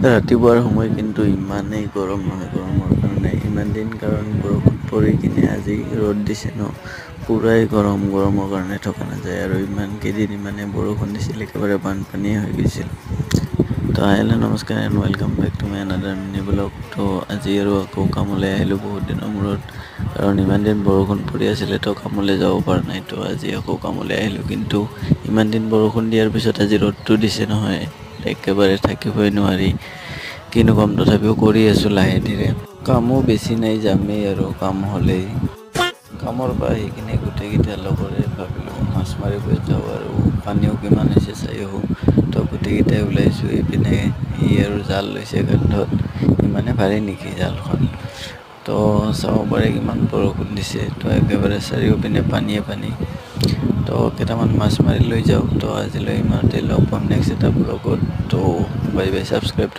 ৰাতিপুৱাৰ সময় কিন্তু ইমানেই গৰম নহয়, গৰমৰ কাৰণে ইমান দিন কাৰণ বৰষুণ পৰি কিনে আজি ৰ'দ দিছে ন, পুৰাই গৰমৰ কাৰণে থকা নাযায় আৰু ইমান কেইদিন ইমানে বৰষুণ দিছিল একেবাৰে বানপানীয়ে হৈ গৈছিল। তো হেল্ল' নমস্কাৰ and welcome back to my another mini blog. তো আজি আৰু আকৌ কামলৈ আহিলোঁ বহুত দিনৰ মূৰত, কাৰণ ইমান দিন বৰষুণ পৰি আছিলে তো কামলৈ যাব পৰা নাই। তো আজি আকৌ কামলৈ আহিলোঁ, কিন্তু ইমান দিন বৰষুণ দিয়াৰ পিছত আজি ৰ'দটো দিছে নহয়, একেবাৰে থাকিবই নোৱাৰি। কিনো কম, তথাপিও কৰি আছোঁ লাহে ধীৰে। কামো বেছি নাই, যামেই আৰু কাম হ'লেই। কামৰ পৰা আহি কিনে গোটেইকেইটা লগৰে ভাবিলোঁ মাছ মাৰিব যাওঁ, আৰু পানীও কিমান হৈছে চাই আহোঁ। তো গোটেইকেইটাই ওলাইছোঁ এইপিনে, ই আৰু জাল লৈছে কান্ধত। ইমানে ভাৰী নেকি জালখন? তো চাব পাৰে কিমান বৰষুণ দিছে, তো একেবাৰে চাৰিওপিনে পানীয়ে পানী। তো কেইটামান মাছ মাৰি লৈ যাওঁ। তো আজিলৈ ইমানতে, লগ পাম নেক্সট এটা ব্লগত। তো বাই বাই, ছাবস্ক্ৰাইব